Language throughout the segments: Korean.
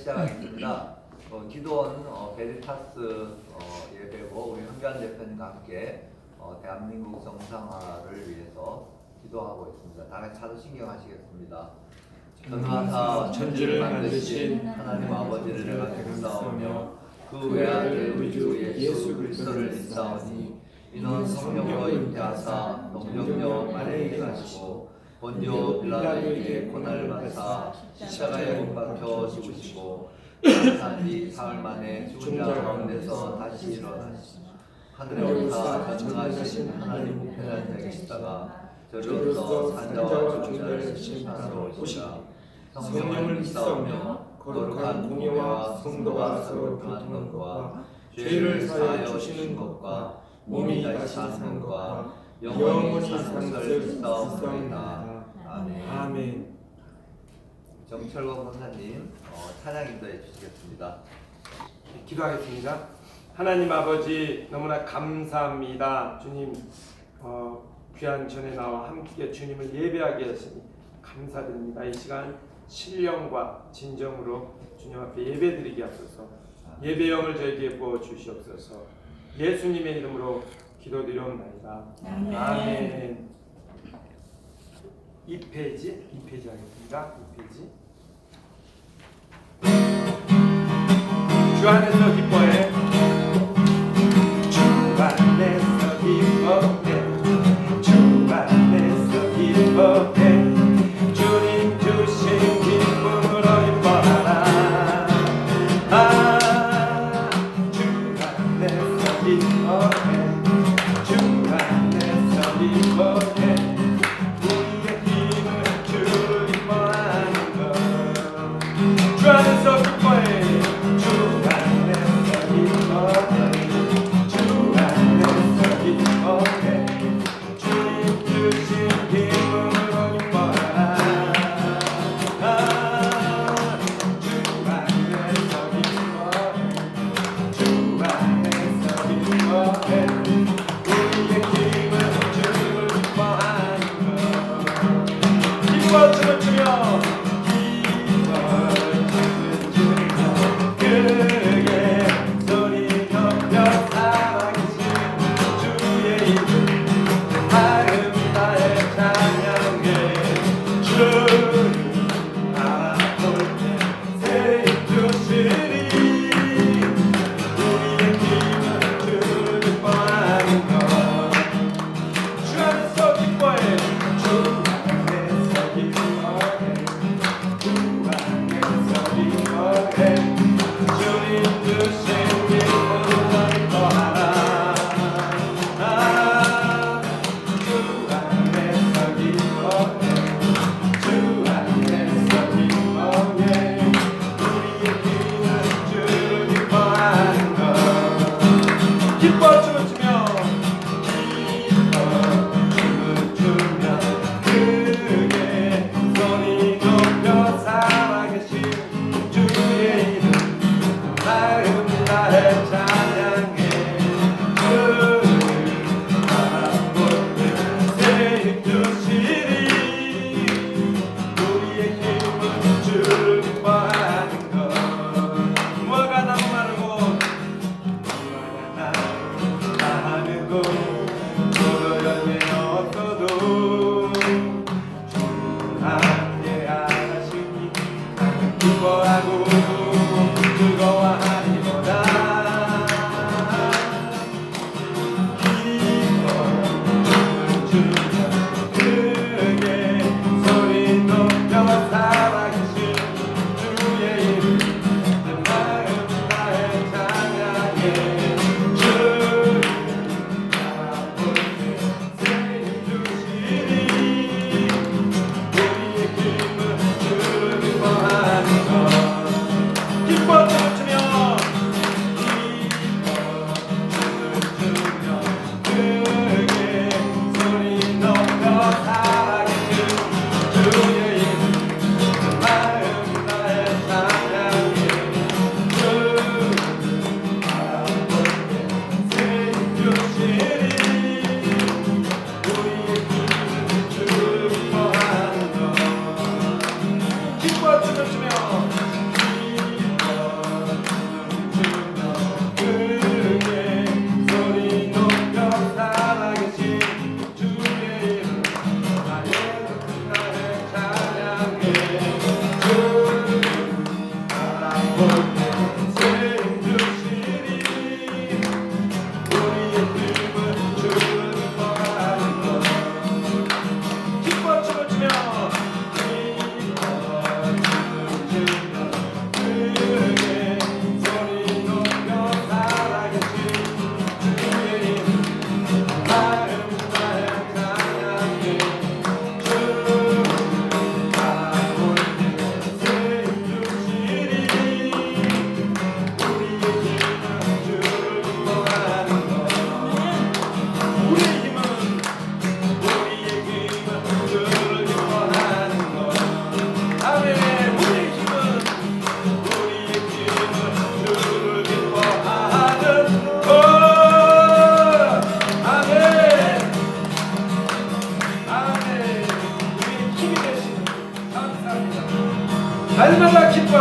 시작하겠습니다. 기도원 베리타스 예배고 우리 한교안 대표님과 함께 대한민국 정상화를 위해서 기도하고 있습니다. 다 같이 차도 신경하시겠습니다. 전능하사 천지를 만드신 하나님 아버지를 내가 믿사오며 그 외아들 우리 주 예수 그리스도를 믿사오니 이는 성령으로 잉태하사 동정녀 마리아에게 나시고 본디오 빌라도에게 고난을 받사 십자가에 못 박혀 죽으시고 산지 사흘 만에 죽은 자 가운데서 다시 일어나시고 하늘에 올라 전능하신 하나님 우편에 서 계시다가 저리로서 산자와 죽은 자를 심판하러 오시라. 성령을 믿사오며 거룩한 공예와 성도가 서로 교통하는 것과 죄를 사하여 주시는 것과 몸이 다시 사는 것과 영원히 사는 것을 믿사옵나이다. 아멘. 정철권 권사님 찬양 인도해 주시겠습니다. 기도하겠습니다. 하나님 아버지 너무나 감사합니다. 주님 귀한 전에 나와 함께 주님을 예배하게 하시니 감사드립니다. 이 시간 신령과 진정으로 주님 앞에 예배드리게 하소서. 예배영을 저에게 부어 주시옵소서. 예수님의 이름으로 기도드리옵나이다. 아멘. 2페이지 하겠습니다. 2페이지. 주 안에서 기뻐해. 주 안에서 기뻐해. 주 안에서 기뻐해. 주님 주신 기쁨으로 기뻐하라. 주 안에서 기뻐해. 주 안에서 기뻐해. 우리의 힘을 주를 기뻐하는 것. 주 안에서 기뻐해. 주 안에서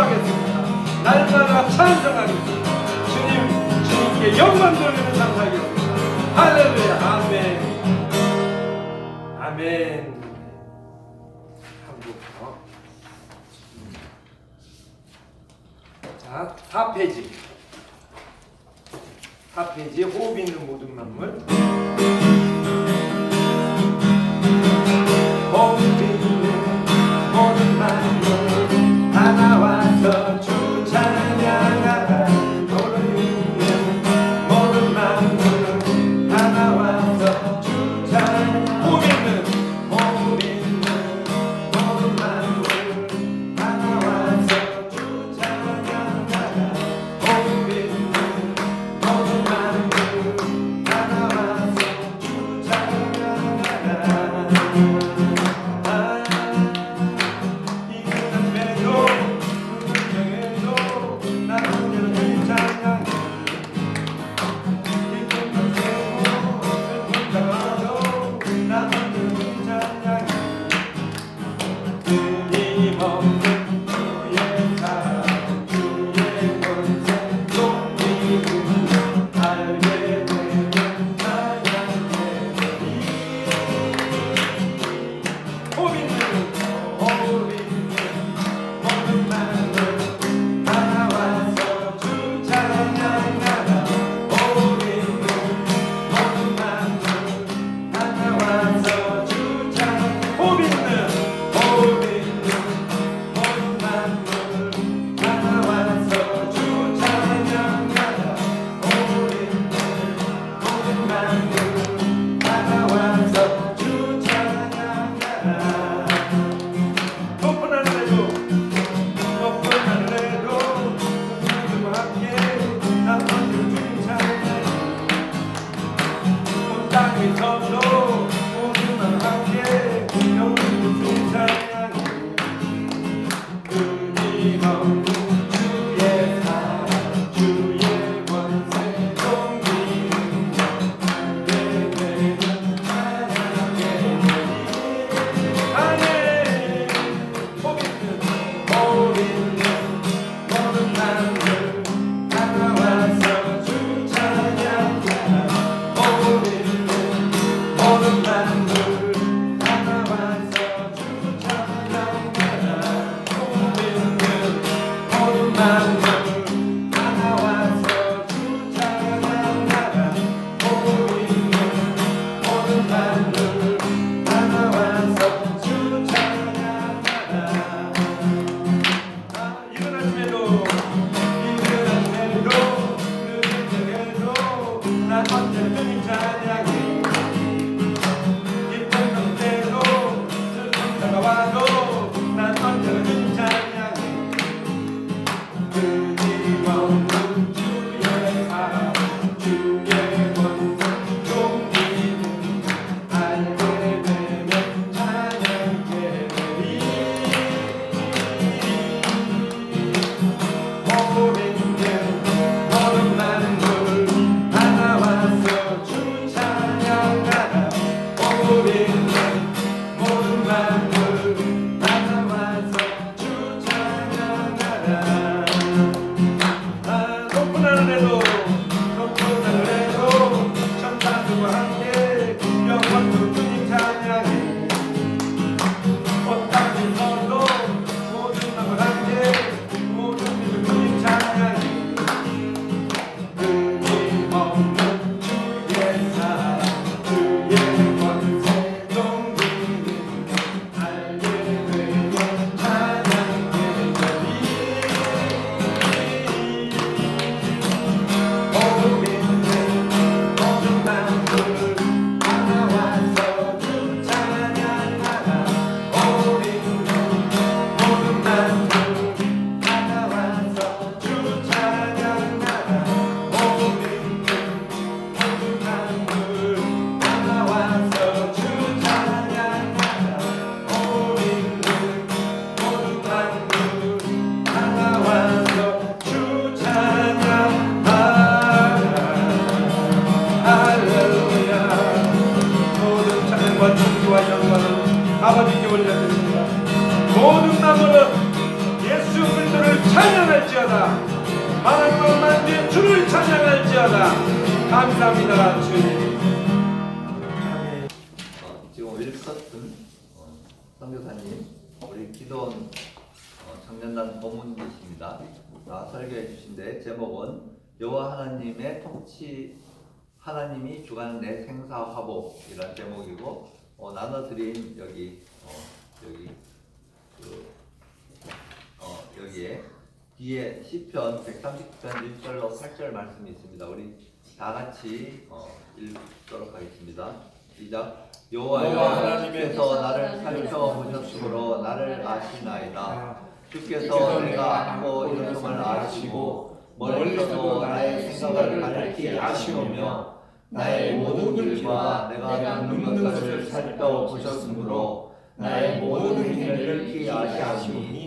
기도하겠습니다. 날마다 찬송하겠습니다. 주님께 영광 돌리는 삶 살겠습니다. 할렐루야. 아멘. 아멘. 한국어. 자, 4페이지. 4페이지 호흡 있는 모든 만물. 호흡 있는 모든 만물 다 나와서 주 찬양하라. 호흡 있는 모든 만물 다 나와서 주 찬양. 호흡 있는 모든 만물 다 나와서 주 찬양하라. 호흡 있는 모든 만물 다 나와서 주 찬양하라. 아버지께 올려드립니다. 모든 나무는 예수 그리스도를 찬양할지어다. 하나님을 만든 주를 찬양할지어다. 감사합니다 주님. 아멘. 지금 윌커슨 선교사님, 우리 기도원 청년단 고문이십니다. 설교해 주신데 제목은 여호와 하나님의 통치, 하나님이 주관하는 내 생사 화복이라는 제목이고, 나눠드린 여기에 뒤에 시편 139편 1절로 8절 말씀이 있습니다. 우리 다 같이 읽도록 하겠습니다. 시작. 여호와여, 하나님께서 나를 살펴보셨으므로 나를 아시나이다. 주께서 내가 악고 이름을 아시고 멀리서도 나의 생각을 가르치 아시오며 나의 모든 길과 내가 눕는 것을 살펴보셨으므로 나의 모든 행위를 깊이 아시오니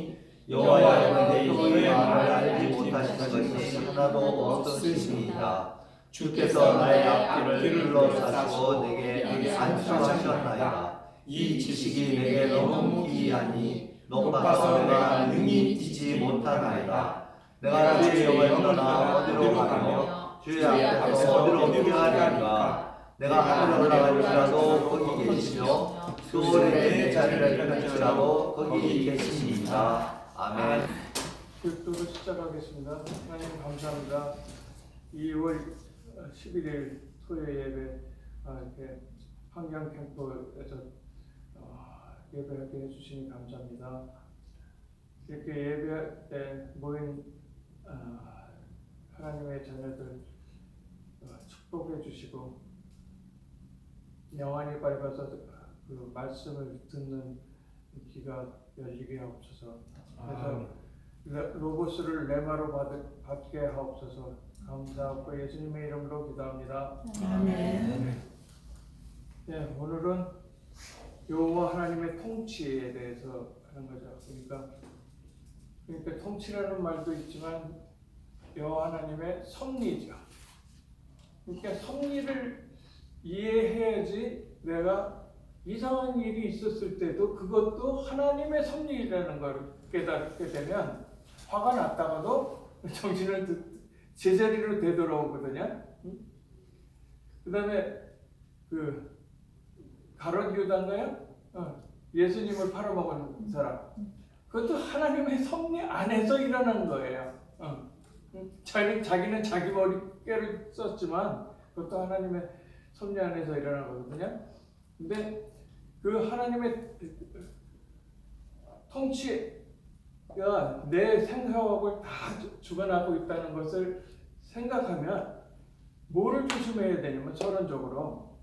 여호와여, 내 너의 말을 알지 못하시는 것이 하나도 없으시니이다. 주께서 나의 앞길을 둘러싸시고 내게 안수하셨나이다. 이 지식이 내게 너무 기이하니 높아서 내가 능히 뛰지 못하나이다. 내가 주의 영을 떠나 어디로 가며 주의 앞에서 어디로 피하리까. 내가 하늘에 올라갈지라도 거기 계시며 수월에 내 자리를 펼칠지라도 거기 계시니이다. 아멘. 기도로 시작하겠습니다. 하나님 감사합니다. 2월 11일 토요일 예배 이렇게 환경 캠프에서 예배하게 해주시니 감사합니다. 이렇게 예배 때 모인 하나님의 자녀들 축복해 주시고 영안이 밝아서 그 말씀을 듣는 귀가 열리게 하옵소서. 그래서 로고스를 레마로 받게 하옵소서. 감사하고 예수님의 이름으로 기도합니다. 아멘. 네, 오늘은 여호와 하나님의 통치에 대해서 하는 거죠. 그러니까 통치라는 말도 있지만 여호와 하나님의 섭리죠. 그러니까 섭리를 이해해야지 내가 이상한 일이 있었을 때도 그것도 하나님의 섭리라는 걸 깨닫게 되면 화가 났다가도 정신을 제자리로 되돌아오거든요. 그 다음에 가롯 유다인가요? 예수님을 팔아먹은 사람. 그것도 하나님의 섭리 안에서 일어난 거예요. 자기는 자기 머리깨를 썼지만 그것도 하나님의 섭리 안에서 일어난 거거든요. 근데 그 하나님의 통치가 내 생사업을 다 주관하고 있다는 것을 생각하면 뭐를 조심해야 되냐면 서론적으로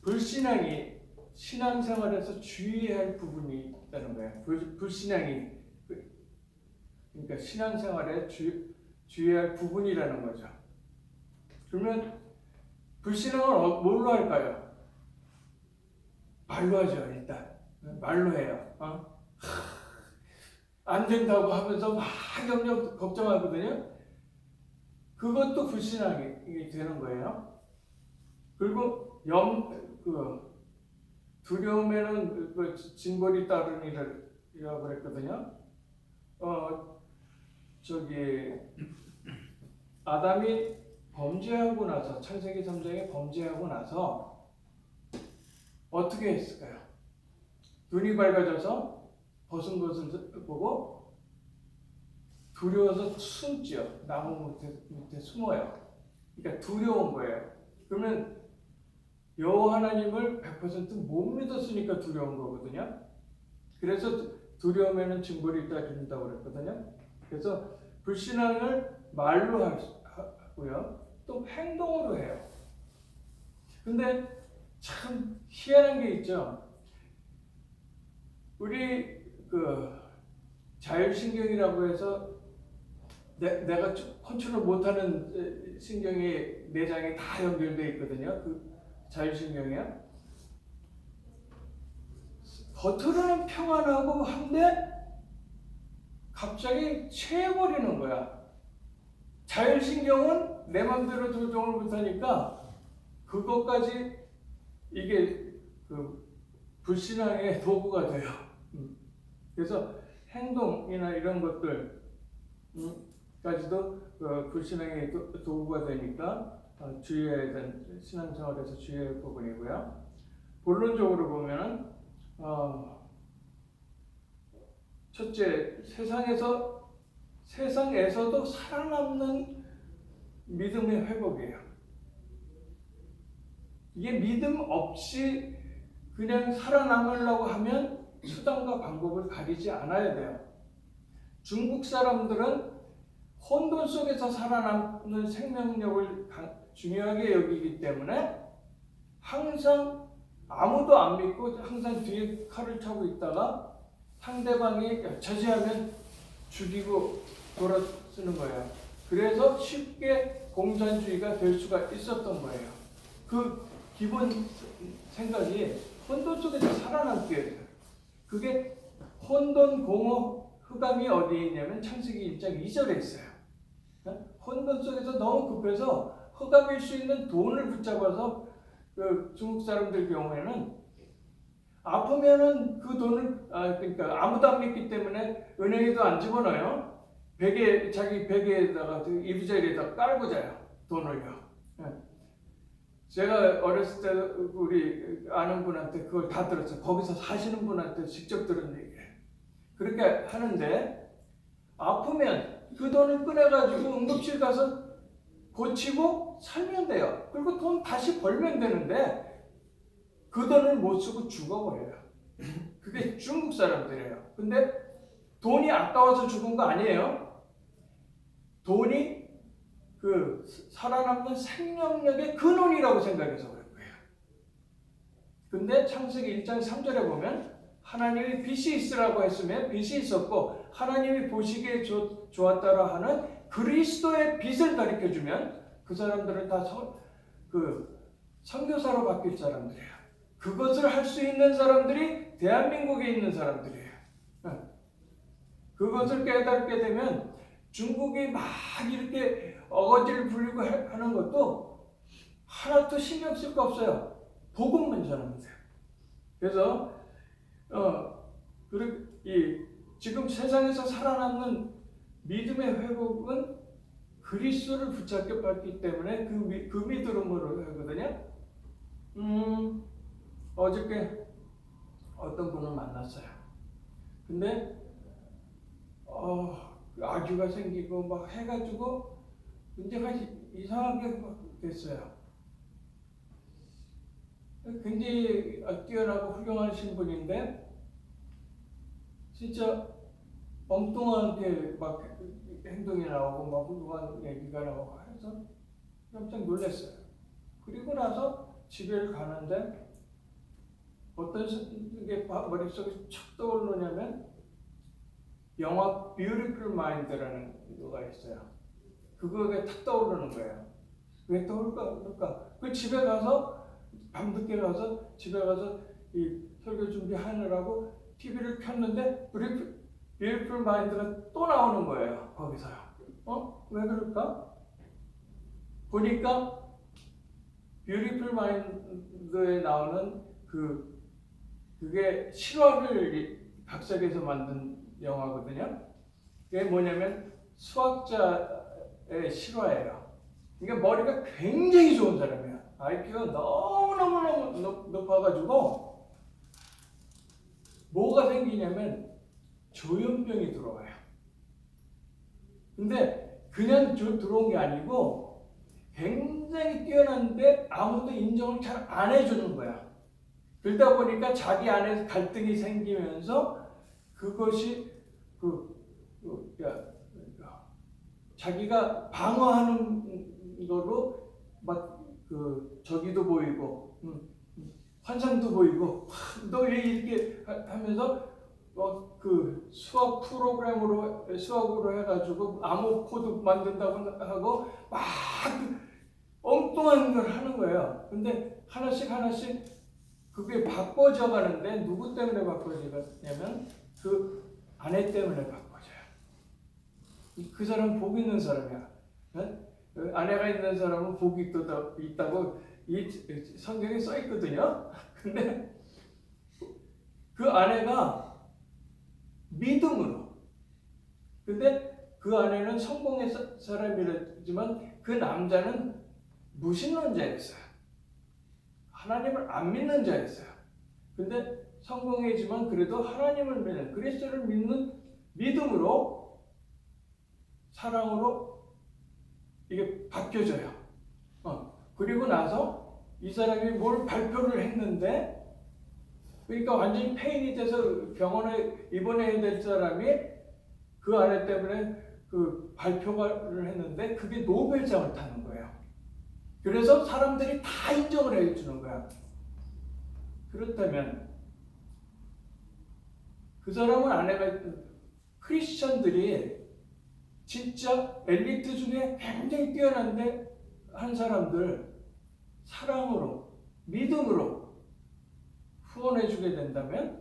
불신앙이 신앙생활에서 주의해야 할 부분이 있다는 거예요. 불신앙이 그러니까 신앙생활에 주의해야 할 부분이라는 거죠. 그러면 불신앙을 뭘로 할까요? 말로 하죠. 일단 말로 해요. 안 된다고 하면서 막 염려 걱정하거든요. 그것도 불신앙이 되는 거예요. 그리고 두려움에는 징벌이 따르니라고 그랬거든요. 아담이 범죄하고 나서 창세기 3장에 범죄하고 나서 어떻게 했을까요? 눈이 밝아져서 벗은 것을 보고 두려워서 숨지요. 나무 밑에 숨어요. 그러니까 두려운 거예요. 그러면 여호와 하나님을 100% 못 믿었으니까 두려운 거거든요. 그래서 두려움에는 징벌이 따른다고 그랬거든요. 그래서 불신앙을 말로 하고요. 또 행동으로 해요. 근데 참 희한한 게 있죠. 우리 자율신경이라고 해서 내가 컨트롤 못하는 신경이 내장에 다 연결되어 있거든요. 그 자율신경이요. 겉으로는 평안하고 한데 갑자기 체해버리는 거야. 자율신경은 내 맘대로 조정을 못하니까 그것까지 이게 불신앙의 도구가 돼요. 그래서 행동이나 이런 것들 까지도 불신앙의 도구가 되니까 주의해야 되는 신앙생활에서 주의할 부분이고요. 본론적으로 보면은 첫째, 세상에서도 살아남는 믿음의 회복이에요. 이게 믿음 없이 그냥 살아남으려고 하면 수단과 방법을 가리지 않아야 돼요. 중국 사람들은 혼돈 속에서 살아남는 생명력을 중요하게 여기기 때문에 항상 아무도 안 믿고 항상 뒤에 칼을 차고 있다가 상대방이 저지하면 죽이고 돌아쓰는 거예요. 그래서 쉽게 공산주의가 될 수가 있었던 거예요. 그 기본 생각이 혼돈 속에서 살아남기 위해서. 그게 혼돈, 공허, 흑암이 어디에 있냐면 창세기 1장 2절에 있어요. 혼돈 속에서 너무 급해서 흑암일 수 있는 돈을 붙잡아서 그 중국 사람들 경우에는 아프면은 그 돈을 그러니까 아무도 안 믿기 때문에 은행에도 안 집어넣어요. 자기 베개에다가 이부자리에다 깔고 자요. 돈을요. 제가 어렸을 때 우리 아는 분한테 그걸 다 들었어요. 거기서 사시는 분한테 직접 들은 얘기예요. 그렇게 하는데 아프면 그 돈을 꺼내가지고 응급실 가서 고치고 살면 돼요. 그리고 돈 다시 벌면 되는데 그 돈을 못 쓰고 죽어버려요. 그게 중국 사람들이에요. 근데 돈이 아까워서 죽은 거 아니에요. 돈이 그 살아남는 생명력의 근원이라고 생각해서 그런 거예요. 근데 창세기 1장 3절에 보면 하나님이 빛이 있으라고 했으면 빛이 있었고 하나님이 보시기에 좋았다라 하는 그리스도의 빛을 가르쳐주면 그 사람들은 다 선교사로 바뀔 사람들이에요. 그것을 할 수 있는 사람들이 대한민국에 있는 사람들이에요. 그것을 깨닫게 되면 중국이 막 이렇게 어거지를 부리고 하는 것도 하나도 신경 쓸 거 없어요. 복음만 전하면 돼요. 그래서 지금 세상에서 살아남는 믿음의 회복은 그리스도를 붙잡게 받기 때문에 그 믿음으로 하거든요. 어저께 어떤 분을 만났어요. 근데 아기가 생기고 막 해가지고 문제가 이상하게 됐어요. 굉장히 뛰어나고 훌륭하신 분인데 진짜 엉뚱하게 막 행동이 나오고 막 훌륭한 얘기가 나오고 해서 깜짝 놀랐어요. 그리고 나서 집에 가는데 어떤 게 머릿속에 척 떠오르냐면 영화 Beautiful Mind라는 거가 있어요. 그거가 탁 떠오르는 거예요. 왜 떠오를까? 그 집에 가서 밤늦게 가서 집에 가서 이 설교 준비하느라고 TV를 켰는데 Beautiful Mind가 또 나오는 거예요. 거기서요. 왜 그럴까? 보니까 Beautiful Mind에 나오는 그게 실화를 각색해서 만든 영화거든요. 그게 뭐냐면 수학자의 실화예요. 이게 머리가 굉장히 좋은 사람이에요. IQ가 너무너무 높아가지고 뭐가 생기냐면 조현병이 들어와요. 근데 그냥 들어온 게 아니고 굉장히 뛰어난데 아무도 인정을 잘 안 해주는 거야. 그러다 보니까 자기 안에서 갈등이 생기면서 그것이 자기가 방어하는 거로 막 저기도 보이고 환상도 보이고 너 왜 이렇게 하면서 수학 프로그램으로 수학으로 해가지고 암호 코드 만든다고 하고 막 엉뚱한 걸 하는 거예요. 근데 하나씩 그게 바꿔져 가는데 누구 때문에 바꿔지냐면 그 아내 때문에 바꿔져요. 그 사람은 복 있는 사람이야. 아내가 있는 사람은 복이 있다고 이 성경에 써 있거든요. 근데 그 아내가 믿음으로. 근데 그 아내는 성공의 사람이었지만 그 남자는 무신론자였어요. 하나님을 안 믿는 자였어요. 근데 성공이지만 그래도 하나님을 믿는, 그리스도를 믿는 믿음으로, 사랑으로 이게 바뀌어져요. 그리고 나서 이 사람이 뭘 발표를 했는데, 그러니까 완전히 폐인이 돼서 병원에 입원해야 될 사람이 그 아내 때문에 그 발표를 했는데 그게 노벨상을 타는 거예요. 그래서 사람들이 다 인정을 해주는 거야. 그렇다면 그 사람은 아내가 크리스천들이 진짜 엘리트 중에 굉장히 뛰어난데 한 사람들 사랑으로, 믿음으로 후원해주게 된다면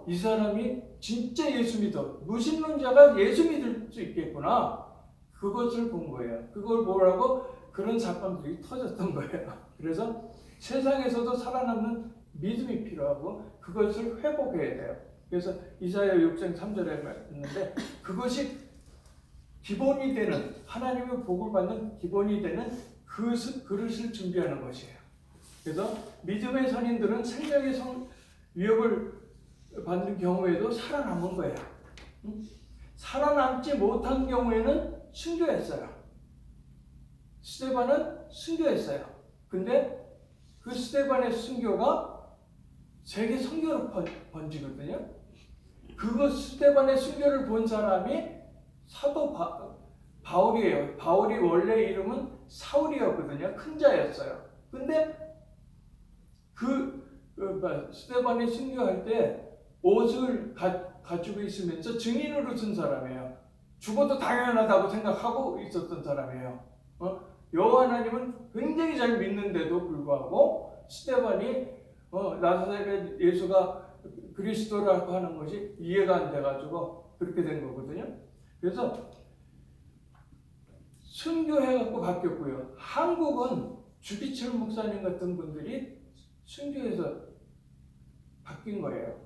이 사람이 진짜 예수 믿어, 무신론자가 예수 믿을 수 있겠구나, 그것을 본 거예요. 그걸 보라고 그런 사건들이 터졌던 거예요. 그래서 세상에서도 살아남는 믿음이 필요하고 그것을 회복해야 돼요. 그래서 이사야 6장 3절에 말했는데 그것이 기본이 되는, 하나님의 복을 받는 기본이 되는 그릇을 준비하는 것이에요. 그래서 믿음의 선인들은 생명의 위협을 받는 경우에도 살아남은 거예요. 살아남지 못한 경우에는 순교했어요. 스데반은 순교했어요. 근데 그 스데반의 순교가 세계 선교로 번지거든요. 그거 스데반의 순교를 본 사람이 사도 바울이에요. 바울이 원래 이름은 사울이었거든요. 큰 자였어요. 근데 스데반이 순교할 때 옷을 가지고 있으면서 증인으로 쓴 사람이에요. 죽어도 당연하다고 생각하고 있었던 사람이에요. 여호와 하나님은 굉장히 잘 믿는데도 불구하고 스데반이 나사렛 예수가 그리스도라고 하는 것이 이해가 안 돼가지고 그렇게 된 거거든요. 그래서 순교해갖고 바뀌었고요. 한국은 주기철 목사님 같은 분들이 순교해서 바뀐 거예요.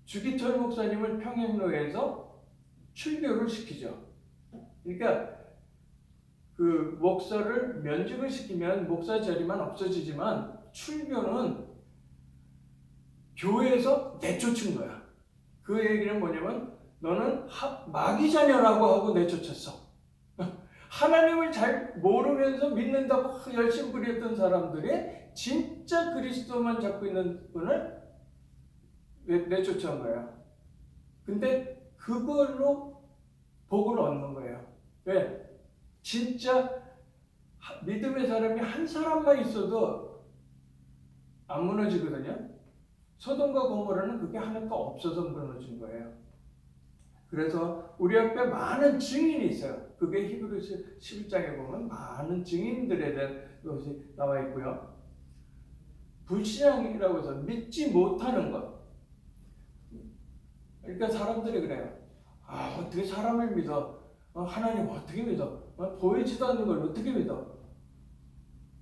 주기철 목사님을 평양로에서 출교를 시키죠. 그러니까 그 목사를 면직을 시키면 목사 자리만 없어지지만 출교는 교회에서 내쫓은 거야. 그 얘기는 뭐냐면 너는 마귀 자녀라고 하고 내쫓았어. 하나님을 잘 모르면서 믿는다고 열심히 부렸던 사람들이 진짜 그리스도만 잡고 있는 분을 내쫓은 거예요. 근데 그걸로 복을 얻는 거예요. 왜? 진짜 믿음의 사람이 한 사람만 있어도 안 무너지거든요. 소돔과 고모라는 그게 하나도 없어서 무너진 거예요. 그래서 우리 앞에 많은 증인이 있어요. 그게 히브리서 11장에 보면 많은 증인들에 대한 것이 나와 있고요. 불신앙이라고 해서 믿지 못하는 것. 그러니까 사람들이 그래요. 어떻게 사람을 믿어? 하나님 어떻게 믿어? 보이지도 않는 걸 어떻게 믿어?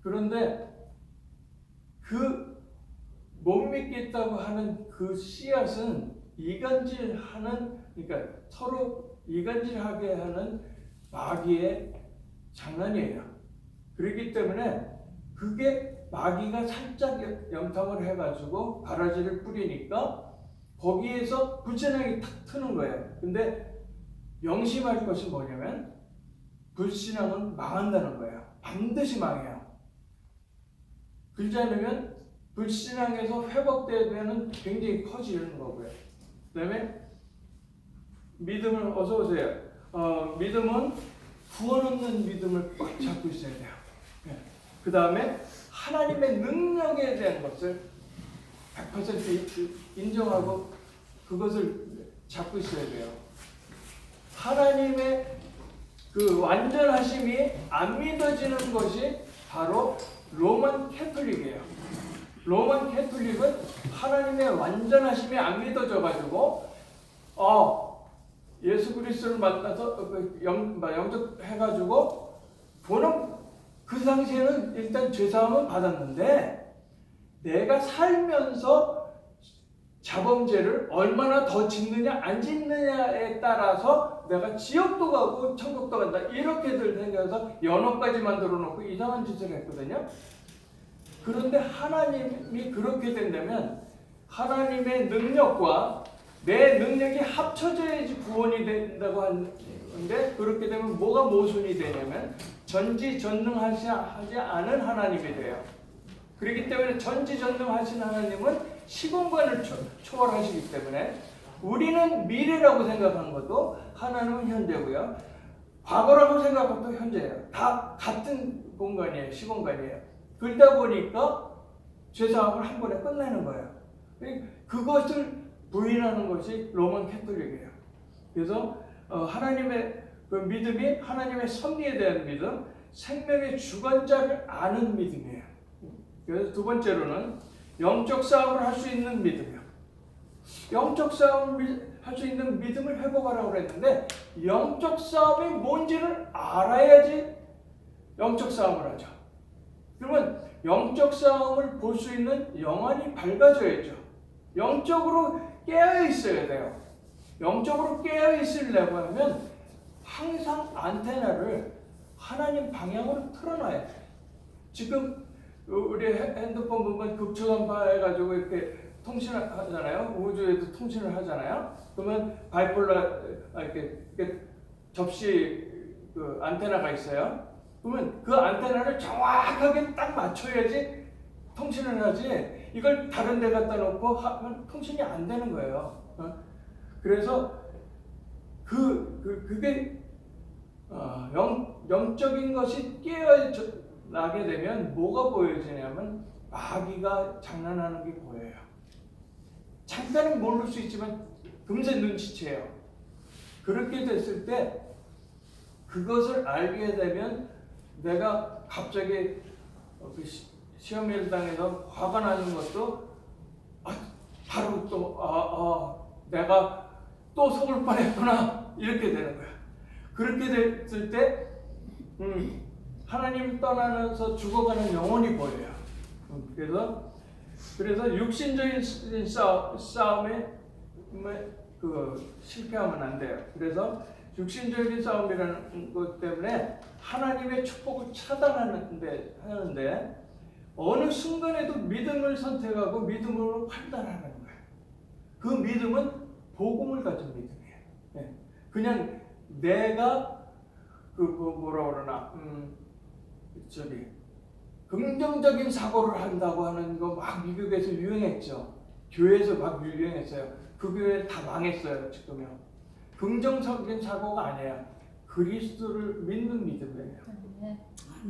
그런데 그 못 믿겠다고 하는 그 씨앗은 이간질하는, 그러니까 서로 이간질하게 하는 마귀의 장난이에요. 그렇기 때문에 그게 마귀가 살짝 염탐을 해가지고 바라지를 뿌리니까 거기에서 불신앙이 탁 트는 거예요. 근데 명심할 것이 뭐냐면 불신앙은 망한다는 거예요. 반드시 망해요. 그렇지 않으면 불신앙에서 회복되면 굉장히 커지는 거고요. 그 다음에 믿음을, 어서 오세요. 믿음은 구원 없는 믿음을 꽉 잡고 있어야 돼요. 그 다음에 하나님의 능력에 대한 것을 100% 인정하고 그것을 잡고 있어야 돼요. 하나님의 그 완전하심이 안 믿어지는 것이 바로 로만 캐톨릭이에요. 로만 캐톨릭은 하나님의 완전하심이 안 믿어져가지고 예수 그리스도를 만나서 영접해가지고 보는 그 당시에는 일단 죄사함은 받았는데 내가 살면서 자범죄를 얼마나 더 짓느냐 안 짓느냐에 따라서 내가 지옥도 가고 천국도 간다 이렇게들 생겨서 연옥까지 만들어 놓고 이상한 짓을 했거든요. 그런데 하나님이 그렇게 된다면 하나님의 능력과 내 능력이 합쳐져야지 구원이 된다고 하는데, 그렇게 되면 뭐가 모순이 되냐면 전지전능하지 않은 하나님이 돼요. 그렇기 때문에 전지전능하신 하나님은 시공간을 초월하시기 때문에 우리는 미래라고 생각하는 것도 하나님은 현재고요, 과거라고 생각하는 것도 현재예요. 다 같은 공간이에요. 시공간이에요. 그러다 보니까 죄사함을 한 번에 끝내는 거예요. 그것을 부인하는 것이 로만 캐톨릭이에요. 그래서 하나님의 그 믿음이 하나님의 섭리에 대한 믿음, 생명의 주관자를 아는 믿음이에요. 그래서 두 번째로는 영적 싸움을 할 수 있는 믿음이요. 영적 싸움을 할 수 있는 믿음을 회복하라고 그랬는데, 영적 싸움이 뭔지를 알아야지 영적 싸움을 하죠. 그러면 영적 싸움을 볼 수 있는 영안이 밝아져야죠. 영적으로 깨어 있어야 돼요. 영적으로 깨어 있으려고 하면 항상 안테나를 하나님 방향으로 틀어놔야 돼요. 지금 우리 핸드폰 보면 극초전파 해가지고 이렇게 통신을 하잖아요. 우주에도 통신을 하잖아요. 그러면 바이폴라 이렇게 접시 그 안테나가 있어요. 그러면 그 안테나를 정확하게 딱 맞춰야지 통신을 하지, 이걸 다른 데 갖다 놓고 하면 통신이 안 되는 거예요. 그래서 그게 영적인 것이 깨어나게 되면 뭐가 보여지냐면 마귀가 장난하는 게 보여요. 잠깐은 모를 수 있지만 금세 눈치채요. 그렇게 됐을 때 그것을 알게 되면 내가 갑자기 시험을 당해서 화가 나는 것도 바로 또 내가 또 속을 뻔했구나 이렇게 되는 거야. 그렇게 됐을 때 하나님 떠나면서 죽어가는 영혼이 보여요. 그래서 육신적인 싸움에 실패하면 안 돼요. 그래서 육신적인 싸움이라는 것 때문에 하나님의 축복을 차단하는데 어느 순간에도 믿음을 선택하고 믿음으로 판단하는 거예요. 그 믿음은 복음을 가진 믿음이에요. 그냥 내가 뭐라 그러나 긍정적인 사고를 한다고 하는 거 막 미국에서 유행했죠. 교회에서 막 유행했어요. 그 교회 다 망했어요. 지금요. 긍정적인 사고가 아니에요. 그리스도를 믿는 믿음이에요.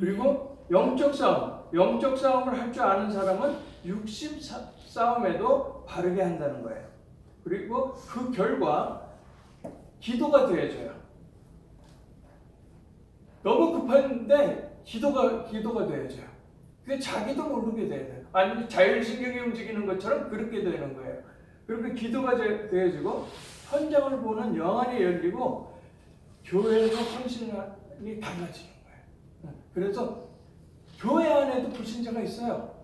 그리고 영적 싸움을 할 줄 아는 사람은 육신 싸움에도 바르게 한다는 거예요. 그리고 그 결과 기도가 되어져요. 너무 급한데 기도가 되어져요. 그게 자기도 모르게 돼요. 아니면 자율신경이 움직이는 것처럼 그렇게 되는 거예요. 그렇게 기도가 되어지고 현장을 보는 영안이 열리고 교회에서 헌신이 달라지는 거예요. 그래서 교회 안에도 불신자가 있어요.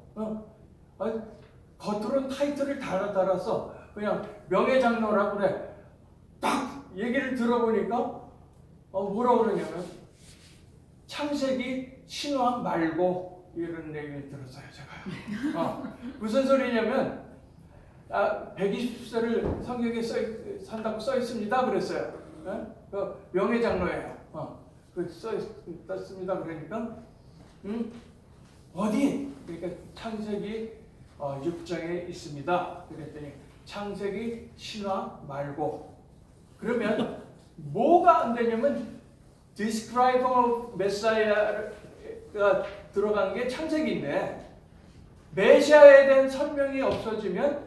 겉으로는 타이틀을 달아서 그냥 명예장로라고 그래. 딱 얘기를 들어보니까 뭐라고 그러냐면 창세기 신화 말고 이런 얘기를 들었어요. 제가요. 무슨 소리냐면 120세를 성경에 산다고 써 있습니다. 그랬어요. 명예장로예요. 써 있습니다. 그러니까 어디? 그러니까 창세기 6장에 있습니다. 그랬더니 창세기 신화 말고. 그러면 뭐가 안 되냐면 describe of Messiah가 들어간 게 창세기인데 메시아에 대한 설명이 없어지면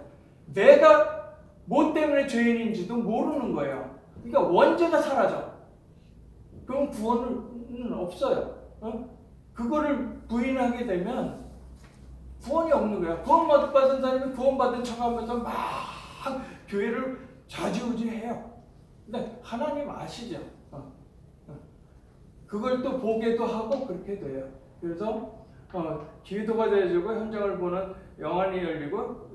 내가 뭐 때문에 죄인인지도 모르는 거예요. 그러니까 원죄가 사라져. 그럼 구원은 없어요. 그거를 부인하게 되면 구원이 없는 거야. 구원 못 받은 사람이 구원 받은 척하면서 막 교회를 좌지우지해요. 근데 하나님 아시죠? 그걸 또 보게도 하고 그렇게 돼요. 그래서 기도가 되어지고 현장을 보는 영안이 열리고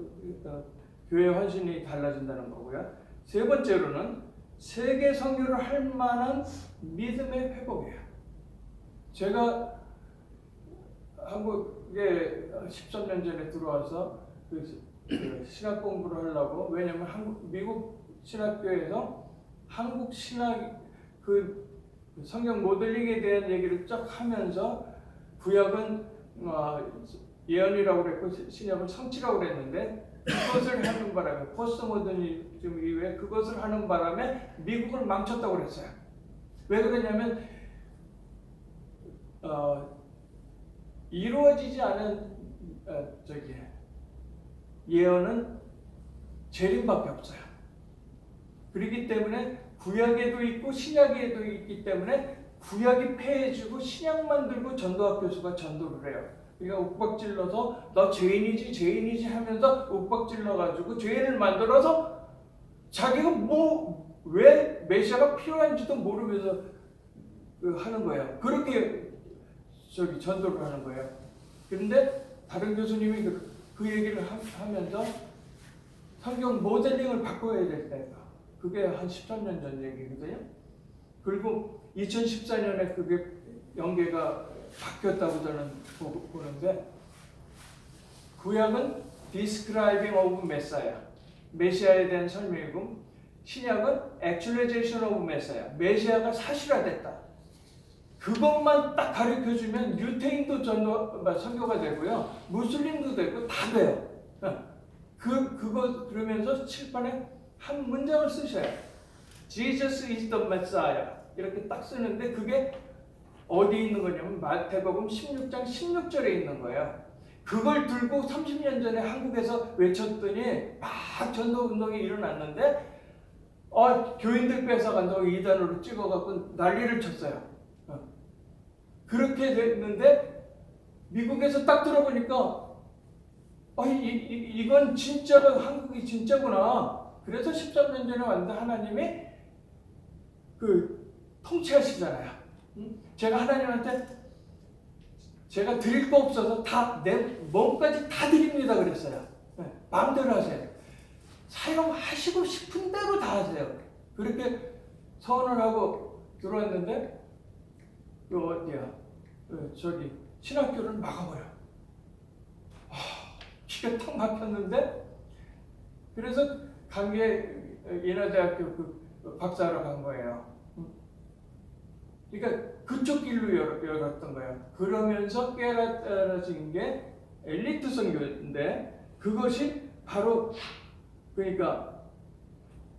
교회 헌신이 달라진다는 거고요. 세 번째로는 세계 선교를 할 만한 믿음의 회복이에요. 제가 한국에 13년 전에 들어와서 그 신학 공부를 하려고, 왜냐면 미국 신학교에서 한국 신학 그 성경 모델링에 대한 얘기를 쫙 하면서 구약은 예언이라고 그랬고 신약은 성취라고 그랬는데, 그것을 하는 바람에 포스트 모더니즘 이후에 그것을 하는 바람에 미국을 망쳤다고 그랬어요. 왜 그러냐면 이루어지지 않은 예언은 재림밖에 없어요. 그렇기 때문에 구약에도 있고 신약에도 있기 때문에 구약이 폐해지고 신약만 들고 전도학 교수가 전도를 해요. 그러니까 윽박질러서 너 죄인이지 하면서 윽박질러가지고 죄인을 만들어서 자기가 왜 메시아가 필요한지도 모르면서 하는 거예요. 그렇게 전도를 하는 거예요. 그런데 다른 교수님이 그 얘기를 하면서 성경 모델링을 바꿔야 될 때가, 그게 한 13년 전 얘기거든요. 그리고 2014년에 그게 연계가 바뀌었다고 저는 보는데, 구약은 Describing of Messiah, 메시아에 대한 설명이고, 신약은 Actualization of Messiah, 메시아가 사실화됐다. 그것만 딱 가르쳐주면 유태인도 선교가 되고요, 무슬림도 되고 다 돼요. 그러면서 칠판에 한 문장을 쓰셔요. Jesus is the Messiah 이렇게 딱 쓰는데, 그게 어디 있는 거냐면 마태복음 16장 16절에 있는 거예요. 그걸 들고 30년 전에 한국에서 외쳤더니 막 전도 운동이 일어났는데, 교인들 뺏어간다고 이단으로 찍어갖고 난리를 쳤어요. 그렇게 됐는데 미국에서 딱 들어보니까 이건 진짜로 한국이 진짜구나. 그래서 13년 전에 왔는데 하나님이 통치하시잖아요. 제가 하나님한테 제가 드릴 거 없어서 다 내 몸까지 다 드립니다 그랬어요. 마음대로 하세요. 사용하시고 싶은 대로 다 하세요. 그렇게 서원을 하고 들어왔는데, 신학교를 막아버려. 기가 탁 막혔는데, 그래서 강계 인하대학교 박사로 간 거예요. 그러니까 그쪽 길로 열었던 거예요. 그러면서 깨달아진 게 엘리트 선교인데, 그것이 바로 그러니까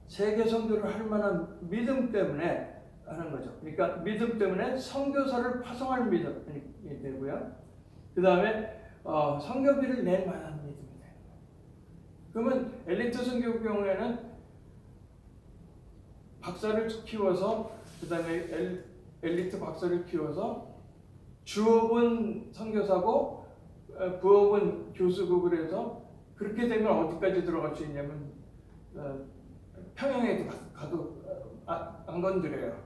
세계 선교를 할 만한 믿음 때문에 하는 거죠. 그러니까 믿음 때문에 선교사를 파송할 믿음이 되고요. 그 다음에 선교비를 낼 만한 믿음이 되는 거예요. 그러면 엘리트 선교 경우에는 박사를 키워서, 그 다음에 엘리트 박사를 키워서 주업은 선교사고 부업은 교수고, 그래서 그렇게 되면 어디까지 들어갈 수 있냐면 평양에도 가도 안 건드려요.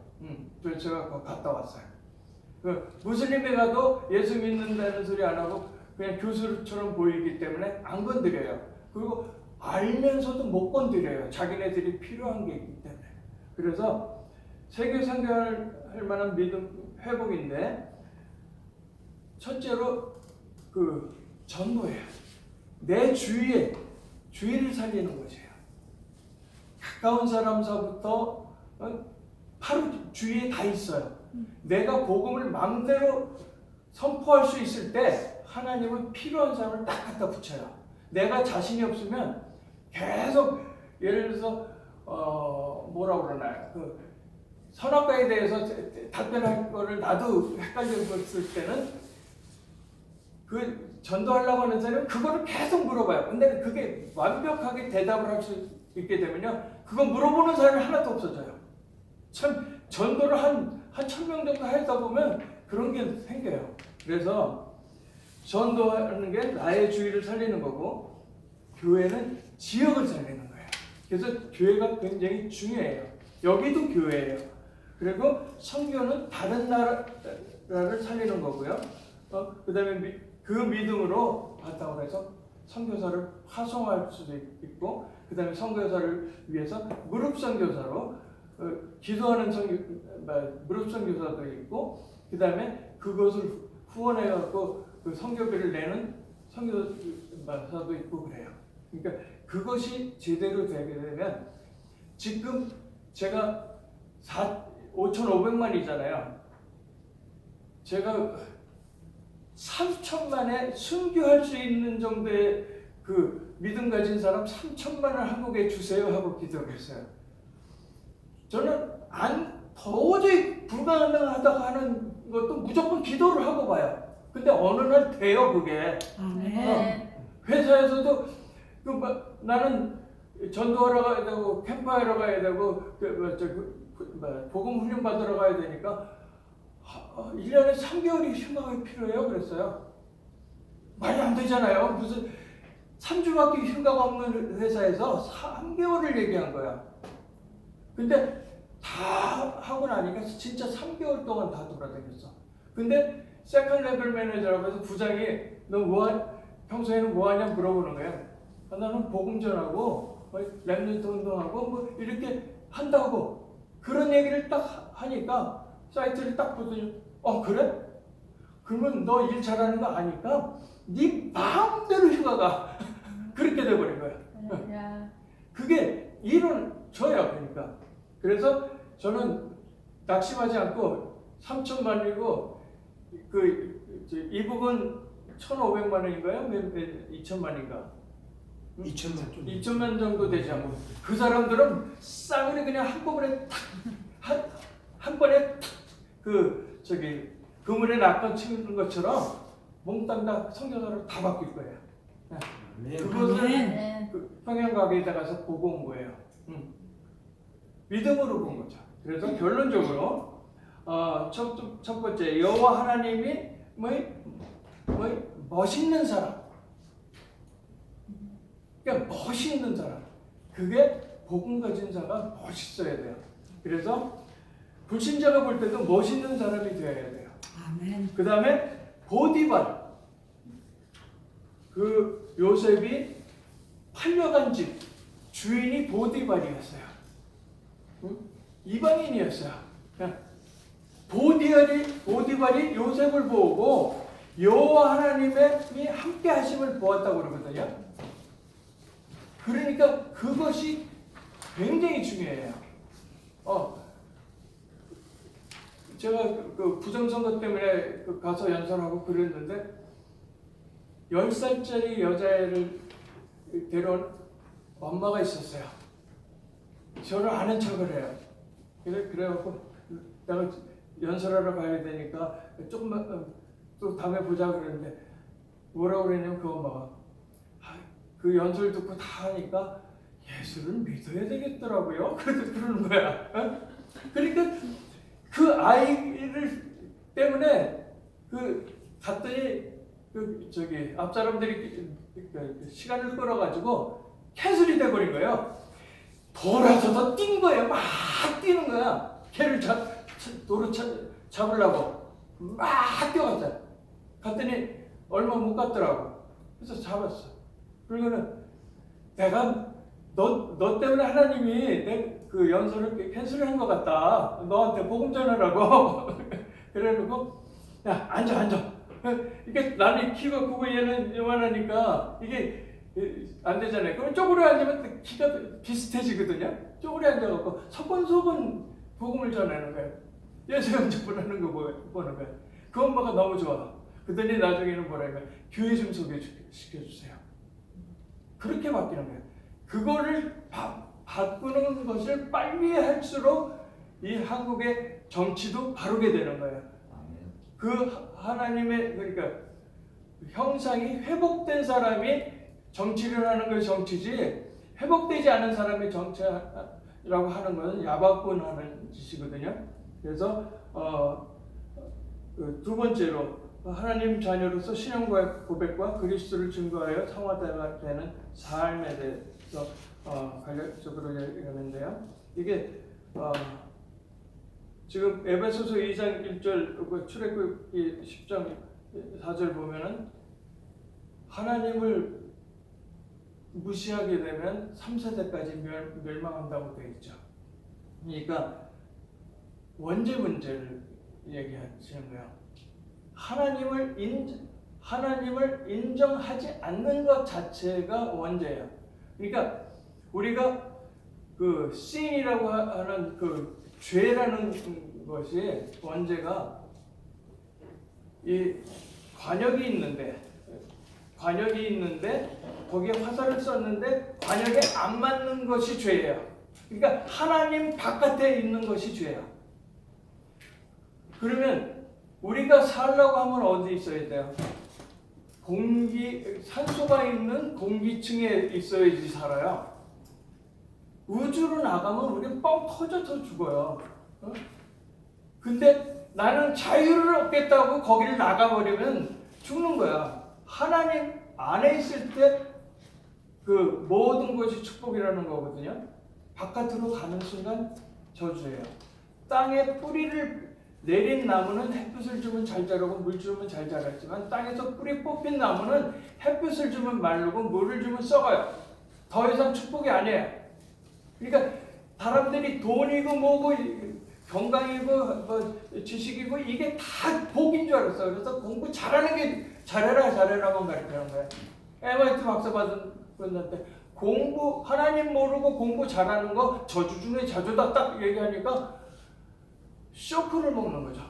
그래서 제가 갔다 왔어요. 무슬림에 가도 예수 믿는다는 소리 안 하고 그냥 교수처럼 보이기 때문에 안 건드려요. 그리고 알면서도 못 건드려요. 자기네들이 필요한 게 있기 때문에. 그래서 세계 선교할 만한 믿음 회복인데, 첫째로 전도예요. 내 주위를 살리는 것이에요. 가까운 사람서부터 바로 주위에 다 있어요. 내가 복음을 마음대로 선포할 수 있을 때 하나님은 필요한 사람을 딱 갖다 붙여요. 내가 자신이 없으면 계속, 예를 들어서 뭐라고 그러나요? 선악과에 대해서 답변할 거를 나도 헷갈렸을 때는 전도하려고 하는 사람은 그거를 계속 물어봐요. 근데 그게 완벽하게 대답을 할 수 있게 되면요, 그거 물어보는 사람이 하나도 없어져요. 참 전도를 한 1000명 정도 하다 보면 그런 게 생겨요. 그래서 전도하는 게 나의 주위를 살리는 거고, 교회는 지역을 살리는 거예요. 그래서 교회가 굉장히 중요해요. 여기도 교회예요. 그리고 선교는 다른 나라를 살리는 거고요. 그 다음에 그 믿음으로 바탕으로 해서 선교사를 파송할 수도 있고, 그 다음에 선교사를 위해서 무릎 선교사로 기도하는 무릎 선교사도 있고, 그 다음에 그것을 후원해갖고 그 선교비를 내는 선교사도 있고 그래요. 그러니까 그것이 제대로 되게 되면 지금 제가 5,500만이잖아요. 제가 3천만에 순교할 수 있는 정도의 그 믿음 가진 사람 3천만을 한국에 주세요 하고 기도했어요. 저는 도저히 불가능하다고 하는 것도 무조건 기도를 하고 봐요. 근데 어느 날 돼요, 그게. 회사에서도 나는 전도하러 가야 되고 캠프하러 가야 되고 복음 훈련 받으러 가야 되니까 1년에 3개월이 휴가가 필요해요. 그랬어요. 말이 안 되잖아요. 무슨 3주밖에 휴가가 없는 회사에서 3개월을 얘기한 거야. 근데 다 하고 나니까 진짜 3개월 동안 다 돌아다녔어. 근데 세컨 레벨 매니저라고 해서 부장이 너 평소에는 뭐 하냐 물어보는 거예요. 나는 복음 전하고 랩런트 운동하고 뭐 이렇게 한다고 그런 얘기를 딱 하니까 사이트를 딱 보더니 그래? 그러면 너 일 잘하는 거 아니까 네 마음대로 휴가가 그렇게 돼버린 거야. 그게 일은 줘요. 그러니까 그래서 저는 낙심하지 않고 3천만이고 이북은 1,500만 원인가요? 2천만인가? 2천만 정도 되지 않고 그 사람들은 싸그리 그냥 한꺼번에 한 번에 그물에 낙건 치는 것처럼 몽땅 다 성교사로 다 바뀔 거예요. 그것을 평양가게에 가서 보고 온 거예요. 믿음으로 본 거죠. 그래서 결론적으로 첫 번째 여호와 하나님이 멋있는 사람. 그러니까 멋있는 사람. 그게 복음 가진 자가 멋있어야 돼요. 그래서 불신자가 볼 때도 멋있는 사람이 되어야 돼요. 아멘. 그 다음에 보디발. 그 요셉이 팔려간 집 주인이 보디발이었어요. 이방인이었어요. 보디발이 요셉을 보고 여호와 하나님이 함께 하심을 보았다고 그러거든요. 그러니까 그것이 굉장히 중요해요. 제가 그 부정선거 때문에 가서 연설하고 그랬는데 10살짜리 여자애를 데려온 엄마가 있었어요. 저를 아는 척을 해요. 그래갖고 내가 연설하러 가야 되니까 조금만 또 다음에 보자 그랬는데 뭐라고 그랬냐면 그 엄마가 그 연설 듣고 다 하니까 예수를 믿어야 되겠더라고요. 그러는 거야. 그러니까 그 아이를 때문에 갔더니 앞 사람들이 시간을 끌어가지고 캔슬이 돼버린 거예요. 돌아서서 뛴 거예요. 막 뛰는 거야. 걔를 도로 잡으려고 막 뛰어갔어요. 갔더니 얼마 못 갔더라고. 그래서 잡았어. 그러고는 내가 너 때문에 하나님이 내 그 연설을 캔슬한 것 같다. 너한테 복음 전하라고. 그래놓고 야 앉아. 이게 나는 키가 크고 얘는 요만하니까 이게 안 되잖아요. 그럼 쪼그려 앉으면 키가 비슷해지거든요. 쪼그려 앉아갖고 서건서건 복음을 전하는 거예요. 예수 영접을 하는 거 보는 거예요. 그 엄마가 너무 좋아. 그랬더니 나중에는 뭐라니까 교회 좀 소개시켜주세요. 그렇게 바뀌는 거예요. 그거를 바꾸는 것을 빨리 할수록 이 한국의 정치도 바르게 되는 거예요. 그 하나님의 그러니까 형상이 회복된 사람이 정치를 하는 것이 정치지 회복되지 않은 사람이 정치라고 하는 것은 야박군 하는 짓이거든요. 그래서 두 번째로 하나님 자녀로서 신앙 고백과 그리스도를 증거하여 성화되는 삶에 대해서 관련적으로 얘기하는데요. 이게 지금 에베소서 2장 1절 출애굽기 10장 4절 보면은 하나님을 무시하게 되면 3세대까지 멸망한다고 되어 있죠. 그러니까 원죄 문제를 얘기하시는 거예요. 하나님을 인정하지 않는 것 자체가 원죄예요. 그러니까 우리가 그 sin이라고 하는 그 죄라는 것이 원죄가 이 관역이 있는데 거기에 화살을 쐈는데 관역에 안 맞는 것이 죄예요. 그러니까 하나님 바깥에 있는 것이 죄예요. 그러면 우리가 살려고 하면 어디 있어야 돼요? 산소가 있는 공기층에 있어야지 살아요. 우주로 나가면 우리는 뻥 터져서 죽어요. 근데 나는 자유를 얻겠다고 거기를 나가버리면 죽는 거야. 하나님 안에 있을 때 그 모든 것이 축복이라는 거거든요. 바깥으로 가는 순간 저주예요. 땅에 뿌리를 내린 나무는 햇빛을 주면 잘 자라고 물 주면 잘 자랐지만 땅에서 뿌리 뽑힌 나무는 햇빛을 주면 마르고 물을 주면 썩어요. 더 이상 축복이 아니에요. 그러니까 사람들이 돈이고 뭐고 건강이고 뭐 지식이고 이게 다 복인 줄 알았어. 그래서 공부 잘하는 게 잘해라만 가르치는 거예요. MIT 박사 받은 분한테 하나님 모르고 공부 잘하는 거 저주 중에 자주다 딱 얘기하니까 쇼크를 먹는 거죠.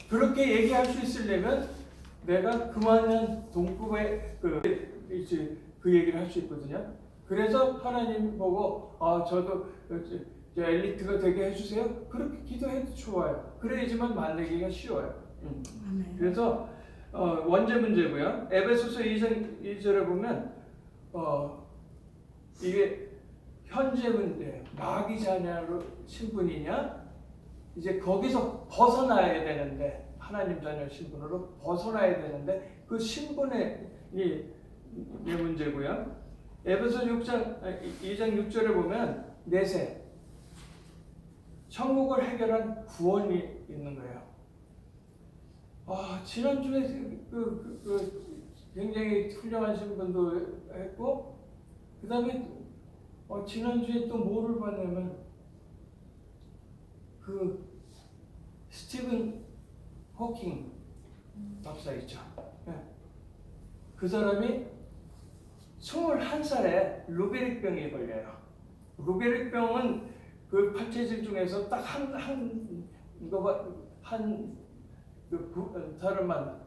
그렇게 얘기할 수 있으려면 내가 그만한 동급의 그 얘기를 할 수 있거든요. 그래서 하나님 보고 저도 엘리트가 되게 해주세요. 그렇게 기도해도 좋아요. 그래야지만 만들기가 쉬워요. 그래서 원죄 문제고요. 에베소서 2절에 보면 이게 현재 문제, 마귀 자녀로 신분이냐? 이제 거기서 벗어나야 되는데 하나님 자녀 신분으로 벗어나야 되는데 그 신분의 이 문제고요. 에베소 2장 6절에 보면 내세 천국을 해결한 구원이 있는 거예요. 지난주에 굉장히 훌륭하신 분도 했고 그 다음에 지난주에 또 뭐를 봤냐면 그 스티븐 호킹 박사 있죠. 그 사람이 21살에 루게릭병에 걸려요. 루게릭병은 그 팔체질 중에서 딱 그 사람만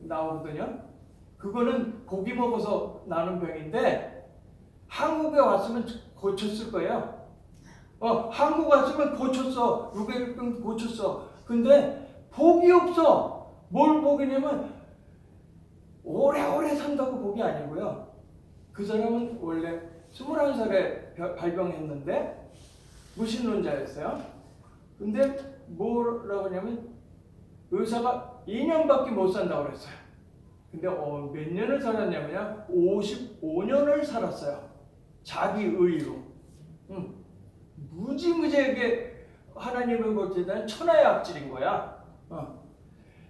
나오거든요. 그거는 고기 먹어서 나는 병인데 한국에 왔으면 고쳤을 거예요. 한국 왔으면 고쳤어. 루게릭병 고쳤어. 근데 복이 없어. 뭘 복이냐면 오래오래 산다고 복이 아니고요. 그 사람은 원래 21살에 발병했는데 무신론자였어요. 근데 뭐라고 하냐면 의사가 2년밖에 못 산다고 그랬어요. 근데 몇 년을 살았냐면요. 55년을 살았어요. 자기 의로. 무지무지하게 하나님을 고치다는 천하의 악질인 거야.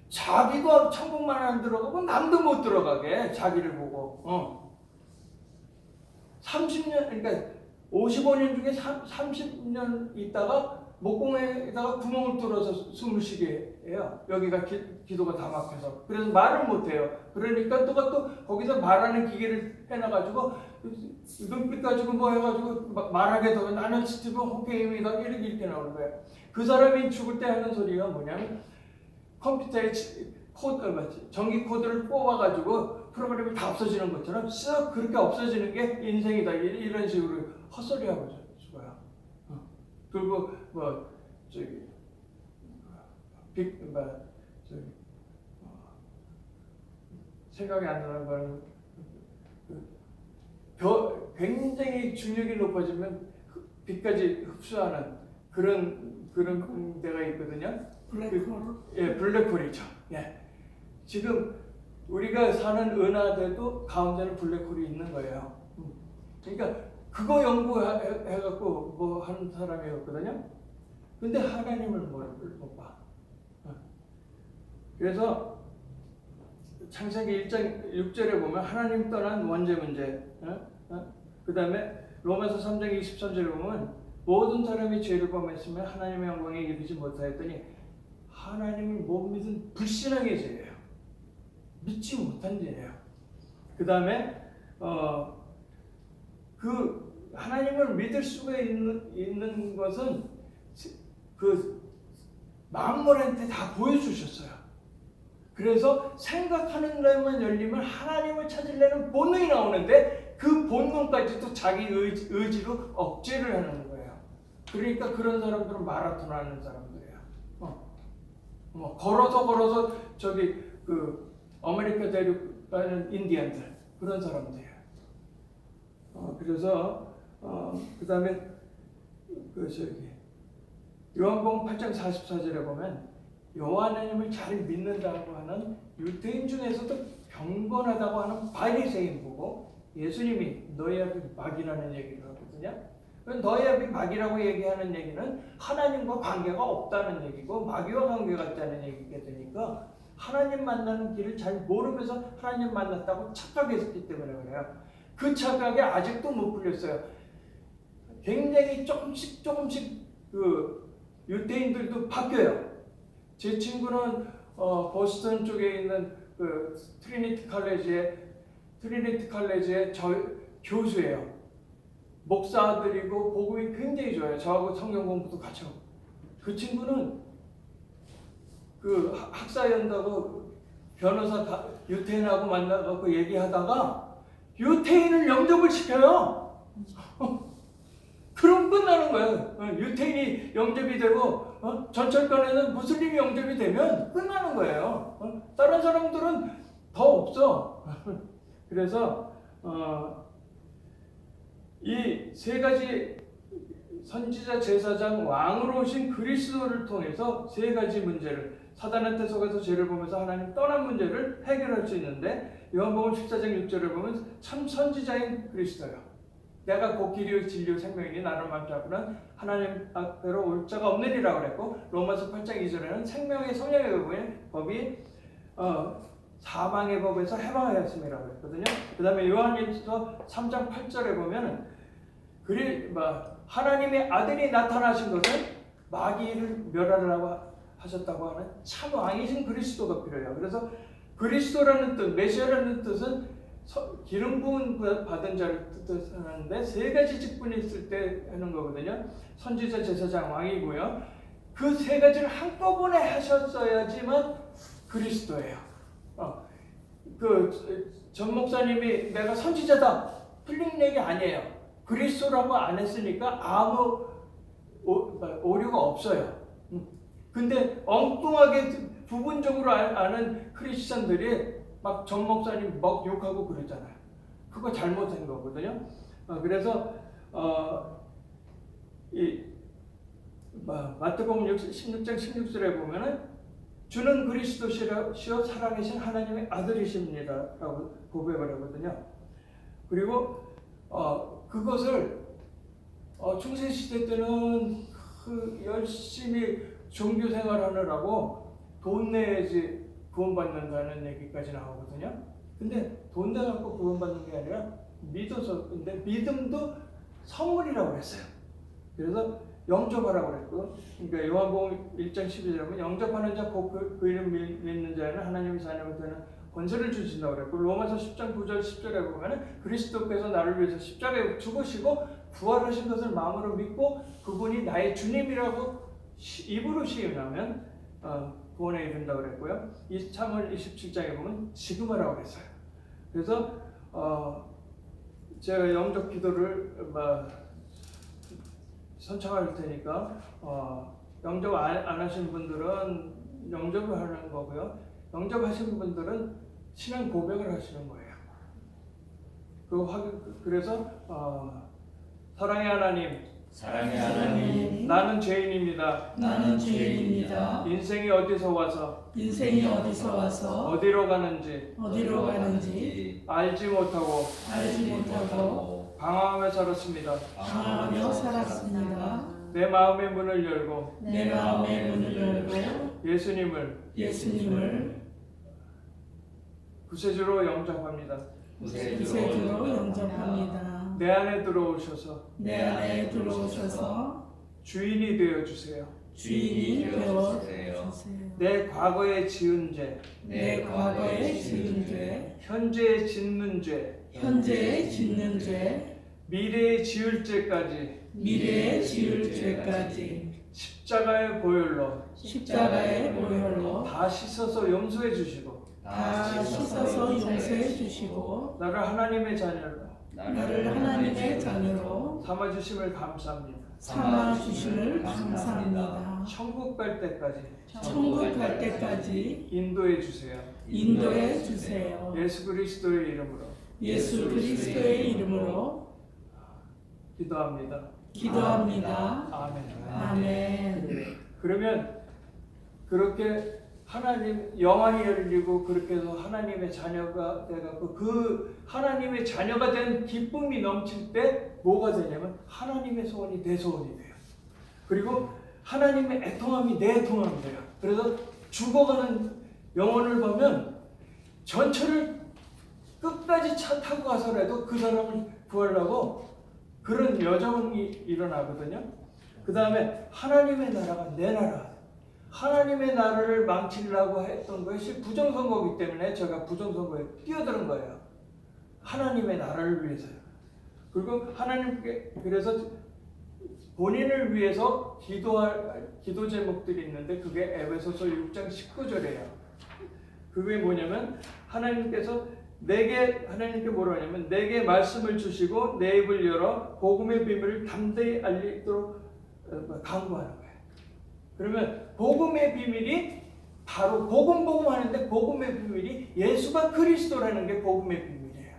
자기가 천국만 안 들어가고 남도 못 들어가게 자기를 보고. 30년 그러니까 55년 중에 30년 있다가 목공에다가 구멍을 뚫어서 숨을 쉬게 해요. 여기가 기도가 다 막혀서. 그래서 말을 못해요. 그러니까 또 거기서 말하는 기계를 해놔가지고 눈빛 가지고 뭐 해가지고 말하게 되면 나는 스티븐 호킹입니다. 이렇게 나오는 거예요. 그 사람이 죽을 때 하는 소리가 뭐냐면 컴퓨터에 전기 코드를 뽑아가지고 프로그램이 다 없어지는 것처럼 쓱 그렇게 없어지는 게 인생이다. 이런 식으로 헛소리하고 죽어요. 그리고 생각이 안 나는 거는 굉장히 중력이 높아지면 빛까지 흡수하는 그런 데가 있거든요. 블랙홀? 예, 블랙홀이죠. 예. 지금 우리가 사는 은하대도 가운데는 블랙홀이 있는 거예요. 그러니까 그거 연구해갖고 뭐 하는 사람이었거든요. 근데 하나님을 못 봐. 그래서 창세기 1장 6절에 보면 하나님 떠난 원죄 문제, 그 다음에 로마서 3장 23절에 보면 모든 사람이 죄를 범했으면 하나님의 영광에 이르지 못하였더니 하나님을 못 믿은 불신앙의 죄예요. 믿지 못한 죄예요. 그 다음에 그 하나님을 믿을 수가 있는 것은 그 만물한테 다 보여주셨어요. 그래서 생각하는 데만 열리면 하나님을 찾으려는 본능이 나오는데 그 본능까지도 자기 의지로 억제를 하는 거예요. 그러니까 그런 사람들은 마라톤 하는 사람들이에요. 걸어서 저기 그 아메리카 대륙 가는 인디언들 그런 사람들이에요. 그래서 그 다음에 그 저기 요한복음 8장 44절에 보면 여호와 하나님을 잘 믿는다고 하는 유대인 중에서도 경건하다고 하는 바리새인 보고 예수님이 너희 앞이 마귀라는 얘기를 하거든요. 너희 앞이 마귀라고 얘기하는 얘기는 하나님과 관계가 없다는 얘기고 마귀와 관계가 있다는 얘기가 되니까 하나님 만나는 길을 잘 모르면서 하나님 만났다고 착각했기 때문에 그래요. 그 착각이 아직도 못 풀렸어요. 굉장히 조금씩 그 유대인들도 바뀌어요. 제 친구는 보스턴 쪽에 있는 그 트리니티 칼레지의 교수예요. 목사들이고 복음이 굉장히 좋아요. 저하고 성경 공부도 같이 하고. 그 친구는 그 학사 연다고 변호사 유태인하고 만나서 얘기하다가 유태인을 영접을 시켜요. 그럼 끝나는 거예요. 유태인이 영접이 되고 전철관에는 무슬림이 영접이 되면 끝나는 거예요. 다른 사람들은 더 없어. 그래서 이 세 가지 선지자, 제사장, 왕으로 오신 그리스도를 통해서 세 가지 문제를 사단한테 속아서 죄를 보면서 하나님 떠난 문제를 해결할 수 있는데 요한복음 14장 6절을 보면 참 선지자인 그리스도예요. 내가 곧 길이요 진리요 생명이니 나를 만잡으면 하나님 앞으로 올 자가 없느니라 그랬고 로마서 8장 2절에는 생명의 성령의 법이 사망의 법에서 해방하였음이라고 그랬거든요. 그 다음에 요한일서 3장 8절에 보면 하나님의 아들이 나타나신 것은 마귀를 멸하라고 하셨다고 하는 참 왕이신 그리스도가 필요해요. 그래서 그리스도라는 뜻, 메시아라는 뜻은 기름 부은 받은 자를 뜻하는데 세 가지 직분이 있을 때 하는 거거든요. 선지자, 제사장, 왕이고요. 그 세 가지를 한꺼번에 하셨어야지만 그리스도예요. 그 전 목사님이 내가 선지자다 틀린 얘기 아니에요. 그리스도라고 안 했으니까 아무 오류가 없어요. 근데 엉뚱하게 부분적으로 아는 크리스천들이 막 전 목사님 막 욕하고 그러잖아요. 그거 잘못한 거거든요. 그래서 이 마태복음 16장 16절에 보면은 주는 그리스도시여 살아계신 하나님의 아들이십니다라고 고백을 하거든요. 그리고 그것을 중세 시대 때는 열심히 종교 생활하느라고 돈 내야지 구원받는다는 얘기까지 나오거든요. 근데 돈 내갖고 구원받는 게 아니라 믿어서, 근데 믿음도 선물이라고 했어요. 그래서 영접하라고 그랬고, 그러니까 요한복음 1장 12절에 보면 영접하는 자, 곧 그 이름 믿는 자에는 하나님이 자녀가 되는 권세를 주신다고 그랬고, 로마서 10장 9절 10절에 보면 그리스도께서 나를 위해서 십자가에 죽으시고 부활하신 것을 마음으로 믿고 그분이 나의 주님이라고 입으로 시인하면 구원에 이른다고 그랬고요. 이 사무엘 27장에 보면 지금 하라고 그랬어요. 그래서 제가 영접 기도를 선창할 테니까 영접 안 하신 분들은 영접을 하는 거고요. 영접하신 분들은 신앙 고백을 하시는 거예요. 그래서 사랑의 하나님, 나는 죄인입니다. 인생이 어디서 와서 어디로 가는지 알지 못하고 방황하며 살았습니다. 내 마음의 문을 열고 예수님을 구세주로 영접합니다. 구세주로 영접합니다. 내 안에 들어오셔서 내 안에 들어오셔서 주인이 되어 주세요. 주인이 되어 주세요. 주세요. 내 과거에 지은 죄, 내 과거에 지은 죄, 현재에 짓는 죄, 현재에 짓는 죄, 미래에 지을 죄까지 미래에 지을 죄까지 십자가의 보혈로 십자가의 보혈로 다 씻어서 용서해 주시고 다 씻어서 용서해 주시고 나를 하나님의 자녀로 나를 하나님의 자녀로 삼아 주심을 감사합니다. 삼아 주심을 감사합니다. 천국 갈 때까지 천국 갈 때까지 인도해 주세요. 인도해 주세요. 예수 그리스도의 이름으로 예수 그리스도의 이름으로 기도합니다. 기도합니다. 아멘. 아멘. 그러면 그렇게 하나님 영안이 열리고 그렇게 해서 하나님의 자녀가 돼갖고 그 하나님의 자녀가 된 기쁨이 넘칠 때 뭐가 되냐면 하나님의 소원이 내 소원이 돼요. 그리고 하나님의 애통함이 내 애통함이 돼요. 그래서 죽어가는 영혼을 보면 전철을 끝까지 차 타고 가서라도 그 사람을 구하려고 그런 여정이 일어나거든요. 그 다음에 하나님의 나라가 내 나라. 하나님의 나라를 망치려고 했던 것이 부정선거이기 때문에 제가 부정선거에 뛰어드는 거예요. 하나님의 나라를 위해서요. 그리고 하나님께 그래서 본인을 위해서 기도할 기도 제목들이 있는데 그게 에베소서 6장 19절이에요. 그게 뭐냐면 하나님께서 하나님께 뭐라 하냐면 내게 말씀을 주시고 내 입을 열어 복음의 비밀을 담대히 알리도록 강구하는 거예요. 그러면 복음의 비밀이 바로 복음 하는데 복음의 비밀이 예수가 그리스도라는 게 복음의 비밀이에요.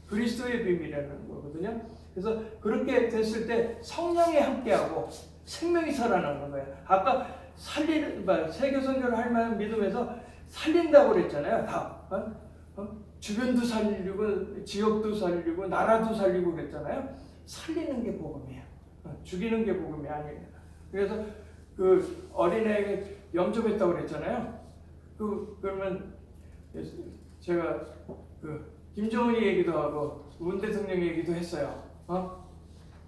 그리스도의 비밀이라는 거거든요. 그래서 그렇게 됐을 때 성령이 함께하고 생명이 살아나는 거예요. 아까 세계 선교를 할 만한 믿음에서 살린다고 그랬잖아요. 다 주변도 살리고 지역도 살리고 나라도 살리고 그랬잖아요. 살리는 게 복음이에요. 죽이는 게 복음이 아니에요. 그래서 그 어린애에게 영접했다고 그랬잖아요. 그러면 제가 그 김정은이 얘기도 하고 문 대통령 얘기도 했어요.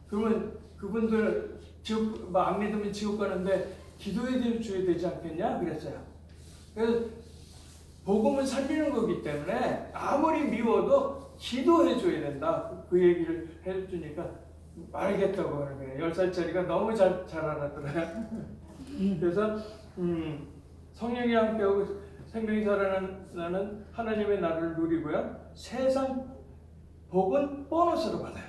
그러면 그분들 지옥 안 믿으면 지옥 가는데 기도해 줘야 되지 않겠냐 그랬어요. 그래서 복음은 살리는 거기 때문에 아무리 미워도 기도해 줘야 된다. 그 얘기를 해주니까 알겠다고 하는 거예요. 10살짜리가 너무 잘 알아들어요. 그래서 성령이 함께하고 생명이 살아나는 하나님의 나라를 누리고요. 세상 복은 보너스로 받아요.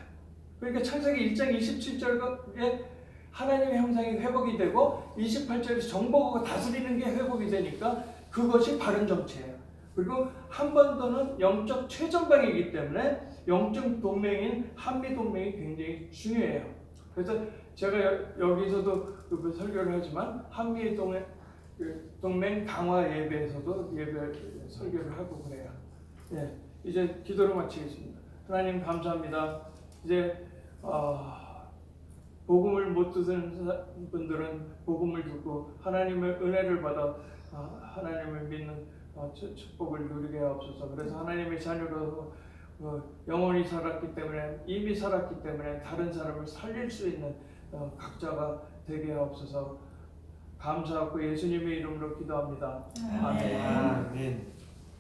그러니까 창세기 1장 27절에 하나님의 형상이 회복이 되고 28절에서 정복하고 다스리는 게 회복이 되니까 그것이 바른 정치예요. 그리고 한 번 더는 영적 최전방이기 때문에 영적 동맹인 한미 동맹이 굉장히 중요해요. 그래서 제가 여기서도 설교를 하지만 한미 동맹 강화 예배에서도 설교를 하고 그래요. 네, 이제 기도로 마치겠습니다. 하나님 감사합니다. 이제 복음을 못 듣는 분들은 복음을 듣고 하나님의 은혜를 받아 하나님을 믿는 축복을 누리게 하옵소서. 그래서 하나님의 자녀로 영원히 살았기 때문에 이미 살았기 때문에 다른 사람을 살릴 수 있는 각자가 되게 하옵소서. 감사하고 예수님의 이름으로 기도합니다. 아멘.